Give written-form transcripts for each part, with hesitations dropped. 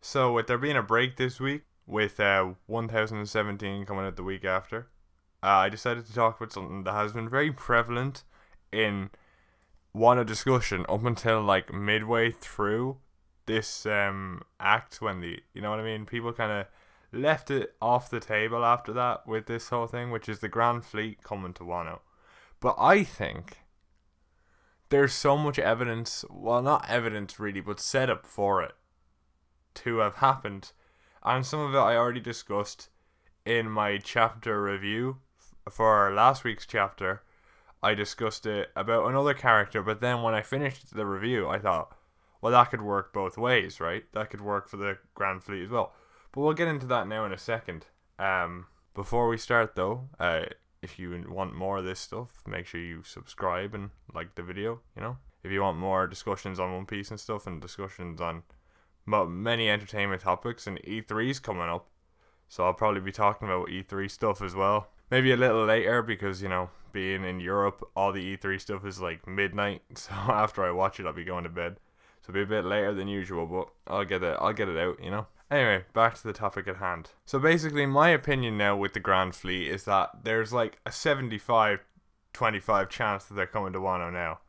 So with there being a break this week, with 1017 coming out the week after, I decided to talk about something that has been very prevalent in Wano discussion up until like midway through this act, when you know what I mean, people kind of left it off the table after that with this whole thing, which is the Grand Fleet coming to Wano. But I think there's so much evidence, well, not evidence really, but setup for it to have happened. And some of it I already discussed in my chapter review for last week's chapter. I discussed it about another character, but then when I finished the review, I thought, well, that could work both ways, right? That could work for the Grand Fleet as well. But we'll get into that now in a second. Before we start, though, if you want more of this stuff, make sure you subscribe and like the video, you know? If you want more discussions on One Piece and stuff, and discussions on many entertainment topics, and E3's coming up, so I'll probably be talking about E3 stuff as well. Maybe a little later because, you know, being in Europe, all the E3 stuff is like midnight, so after I watch it, I'll be going to bed. So it'll be a bit later than usual, but I'll get it out, you know. Anyway, back to the topic at hand. So basically, my opinion now with the Grand Fleet is that there's like a 75-25 chance that they're coming to Wano now.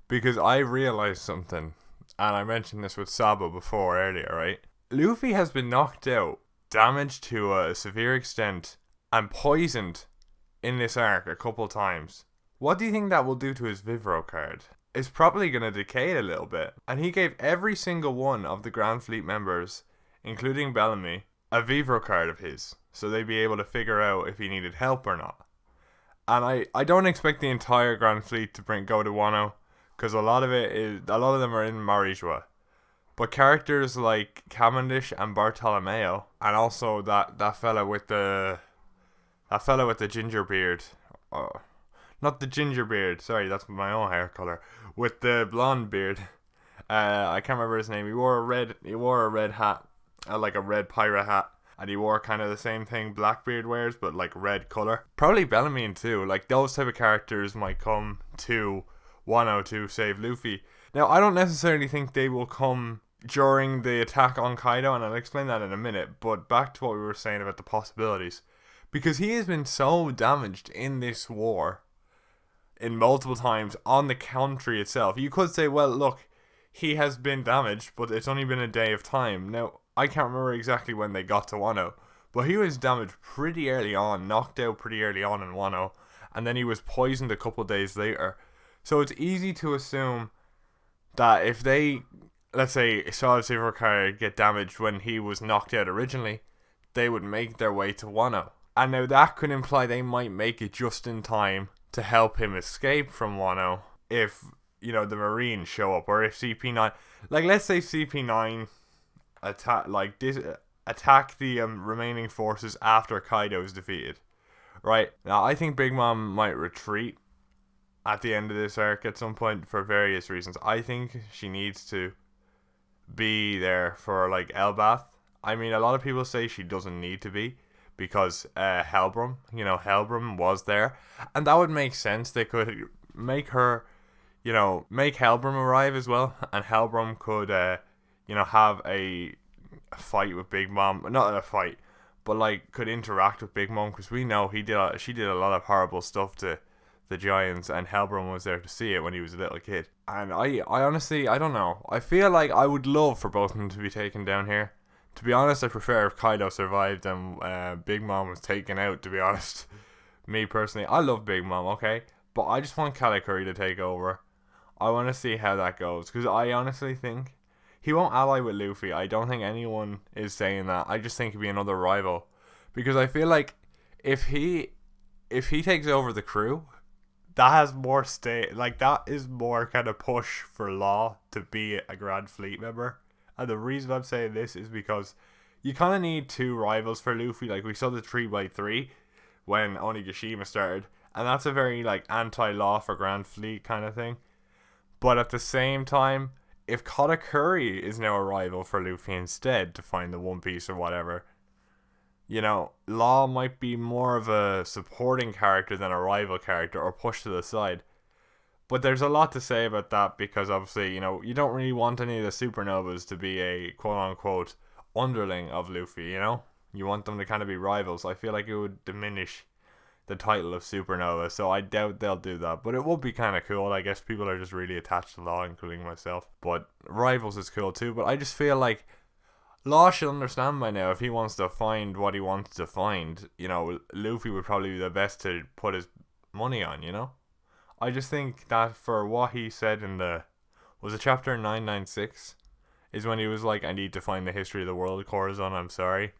Because I realized something, and I mentioned this with Sabo before earlier, right? Luffy has been knocked out, damaged to a severe extent, and poisoned in this arc a couple times. What do you think that will do to his Vivro card? It's probably going to decay a little bit. And he gave every single one of the Grand Fleet members, including Bellamy, a Vivro card of his, so they'd be able to figure out if he needed help or not. And I don't expect the entire Grand Fleet to go to Wano, because a lot of them are in Marijua. But characters like Cavendish and Bartolomeo, and also that fella with the ginger beard, not the ginger beard, sorry, that's my own hair color, with the blonde beard. I can't remember his name. He wore a red hat, like a red pirate hat, and he wore kind of the same thing Blackbeard wears, but like red color. Probably Bellamy too. Like those type of characters might come to Wano to save Luffy. Now, I don't necessarily think they will come during the attack on Kaido, and I'll explain that in a minute. But back to what we were saying about the possibilities, because he has been so damaged in this war, in multiple times on the country itself. You could say, well, look, he has been damaged, but it's only been a day of time. Now, I can't remember exactly when they got to Wano, but he was damaged pretty early on, knocked out pretty early on in Wano, and then he was poisoned a couple days later. So it's easy to assume that if they, let's say, saw his Vivro card get damaged when he was knocked out originally, they would make their way to Wano. And now that could imply they might make it just in time to help him escape from Wano if, you know, the Marines show up, or if CP9, like let's say CP9 attack the remaining forces after Kaido is defeated, right? Now I think Big Mom might retreat at the end of this arc at some point for various reasons. I think she needs to be there for like Elbath. I mean, a lot of people say she doesn't need to be, because Helbram was there, and that would make sense. They could make Helbram arrive as well, and Helbram could have a fight with Big Mom, not a fight, but like could interact with Big Mom, because we know she did a lot of horrible stuff to the Giants, and Helbram was there to see it when he was a little kid. And I honestly, I don't know, I feel like I would love for both of them to be taken down here. To be honest, I prefer if Kaido survived and Big Mom was taken out, to be honest. Me personally, I love Big Mom, okay? But I just want Katakuri to take over. I want to see how that goes, because I honestly think he won't ally with Luffy. I don't think anyone is saying that. I just think he'd be another rival. Because I feel like if he takes over the crew, that has more that is more kind of push for Law to be a Grand Fleet member. And the reason I'm saying this is because you kind of need two rivals for Luffy. Like we saw the 3x3 when Onigashima started, and that's a very like anti-law for Grand Fleet kind of thing. But at the same time, if Katakuri is now a rival for Luffy instead to find the One Piece or whatever, Law might be more of a supporting character than a rival character, or pushed to the side. But there's a lot to say about that, because obviously, you don't really want any of the supernovas to be a quote-unquote underling of Luffy, you know? You want them to kind of be rivals. I feel like it would diminish the title of Supernova, so I doubt they'll do that. But it would be kind of cool. I guess people are just really attached to Law, including myself. But rivals is cool too. But I just feel like Law should understand by now if he wants to find what he wants to find. You know, Luffy would probably be the best to put his money on, you know? I just think that for what he said in the... Was it chapter 996? Is when he was like, I need to find the history of the world, Corazon, I'm sorry.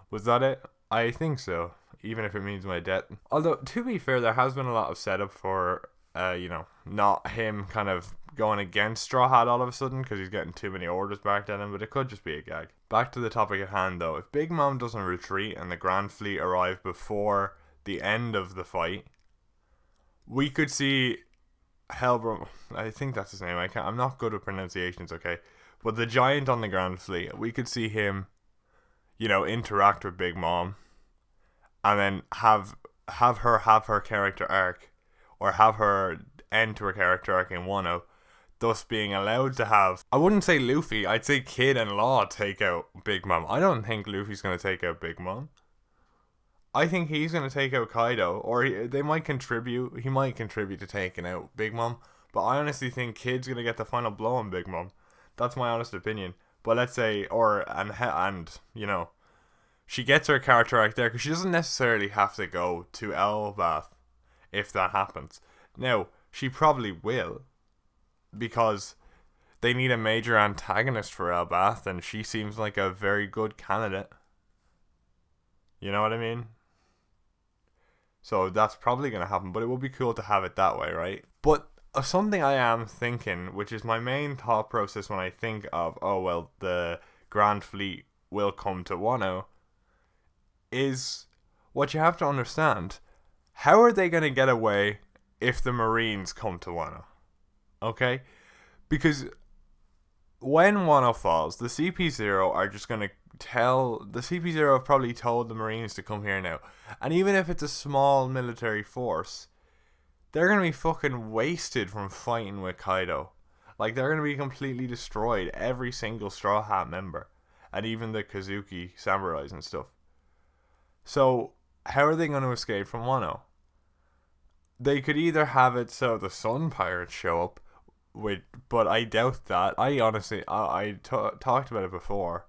Was that it? I think so. Even if it means my death. Although, to be fair, there has been a lot of setup for, you know, not him kind of going against Straw Hat all of a sudden because he's getting too many orders back at him, but it could just be a gag. Back to the topic at hand, though. If Big Mom doesn't retreat and the Grand Fleet arrive before the end of the fight, we could see Hellbrum. I think that's his name. I'm not good with pronunciations, okay? But the giant on the Grand Fleet, we could see him, you know, interact with Big Mom, and then have her character arc, or have her end to her character arc in Wano, thus being allowed to have, I wouldn't say Luffy, I'd say Kid and Law take out Big Mom. I don't think Luffy's going to take out Big Mom. I think he's going to take out Kaido, or they might contribute. He might contribute to taking out Big Mom, but I honestly think Kid's going to get the final blow on Big Mom. That's my honest opinion. But let's say, and you know, she gets her character arc there because she doesn't necessarily have to go to Elbath if that happens. Now, she probably will, because they need a major antagonist for Elbath, and she seems like a very good candidate. You know what I mean? So that's probably going to happen, but it would be cool to have it that way, right? But something I am thinking, which is my main thought process when I think of, oh, well, the Grand Fleet will come to Wano, is what you have to understand. How are they going to get away if the Marines come to Wano? Okay? Because when Wano falls, the CP0 are just going to the CP0 have probably told the Marines to come here now. And even if it's a small military force, they're going to be fucking wasted from fighting with Kaido. Like, they're going to be completely destroyed, every single Straw Hat member. And even the Kazuki samurais and stuff. So, how are they going to escape from Wano? They could either have it so the Sun Pirates show up, but I doubt that. I honestly, I talked about it before,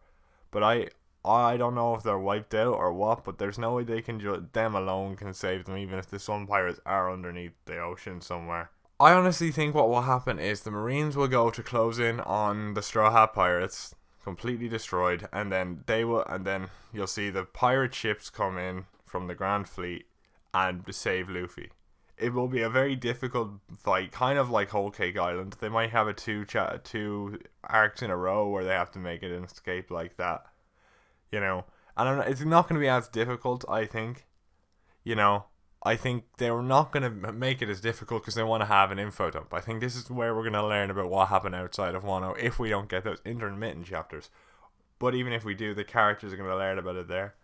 but I don't know if they're wiped out or what, but there's no way they can them alone can save them, even if the Sun Pirates are underneath the ocean somewhere. I honestly think what will happen is the Marines will go to close in on the Straw Hat Pirates, completely destroyed, and then you'll see the pirate ships come in from the Grand Fleet and save Luffy. It will be a very difficult fight, kind of like Whole Cake Island. They might have two arcs in a row where they have to make it an escape like that, you know. And it's not going to be as difficult, I think. You know, I think they're not going to make it as difficult because they want to have an info dump. I think this is where we're going to learn about what happened outside of Wano if we don't get those intermittent chapters. But even if we do, the characters are going to learn about it there.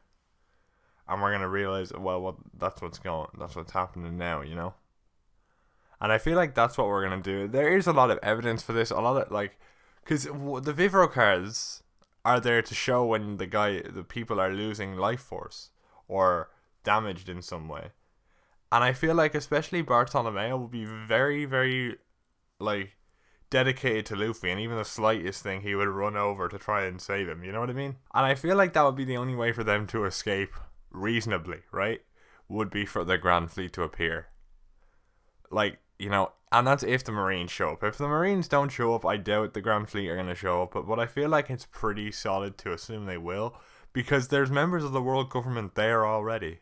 And we're going to realize, well, that's what's happening now, you know? And I feel like that's what we're going to do. There is a lot of evidence for this. A lot of, like, because the Vivro cards are there to show when the people are losing life force or damaged in some way. And I feel like especially Bartolomeo will be very, very, like, dedicated to Luffy, and even the slightest thing he would run over to try and save him, you know what I mean? And I feel like that would be the only way for them to escape reasonably, right? Would be for the Grand Fleet to appear. Like, you know, and that's if the Marines show up. If the Marines don't show up, I doubt the Grand Fleet are going to show up, but I feel like it's pretty solid to assume they will, because there's members of the world government there already.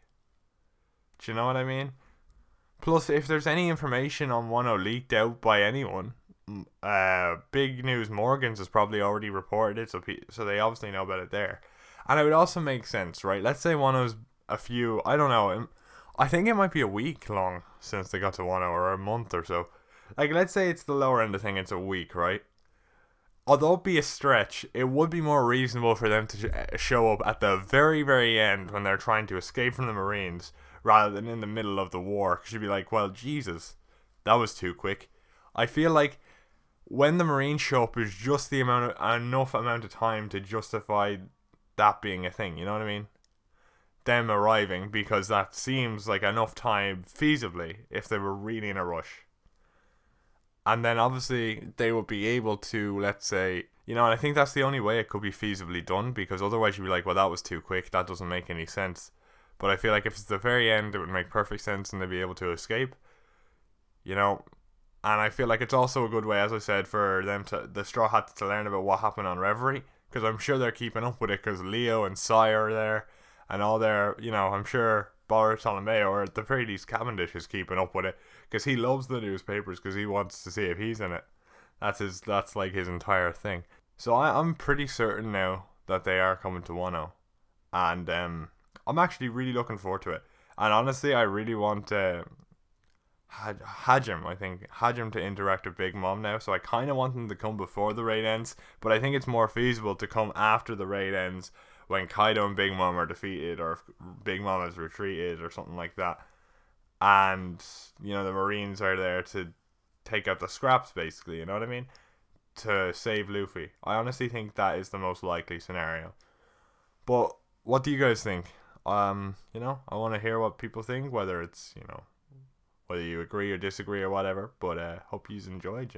Do you know what I mean? Plus, if there's any information on Wano leaked out by anyone, Big News Morgans has probably already reported it, so they obviously know about it there. And it would also make sense, right? Let's say Wano's I don't know, I think it might be a week long since they got to Wano, or a month or so. Like, let's say it's the lower end of thing, it's a week, right? Although it be a stretch, it would be more reasonable for them to show up at the very, very end when they're trying to escape from the Marines, rather than in the middle of the war. Because you'd be like, well, Jesus, that was too quick. I feel like when the Marines show up is just enough amount of time to justify that being a thing. You know what I mean? Them arriving, because that seems like enough time feasibly if they were really in a rush. And then obviously they would be able to, let's say, and I think that's the only way it could be feasibly done, because otherwise you'd be like, well, that was too quick, that doesn't make any sense. But I feel like if it's the very end, it would make perfect sense and they'd be able to escape, And I feel like it's also a good way, as I said, for them the Straw Hats to learn about what happened on Reverie, because I'm sure they're keeping up with it, because Leo and Sire are there, and all their, I'm sure Bartholomew, or at the very least Cavendish, is keeping up with it, because he loves the newspapers, because he wants to see if he's in it. That's like his entire thing. So I'm pretty certain now that they are coming to Wano, and I'm actually really looking forward to it. And honestly, I really want Hajim, I think Hajim to interact with Big Mom now, so I kind of want them to come before the raid ends, but I think it's more feasible to come after the raid ends, when Kaido and Big Mom are defeated, or if Big Mom has retreated, or something like that, and the Marines are there to take out the scraps, basically. You know what I mean? To save Luffy. I honestly think that is the most likely scenario. But what do you guys think? I want to hear what people think, whether it's whether you agree or disagree or whatever. But hope you enjoyed.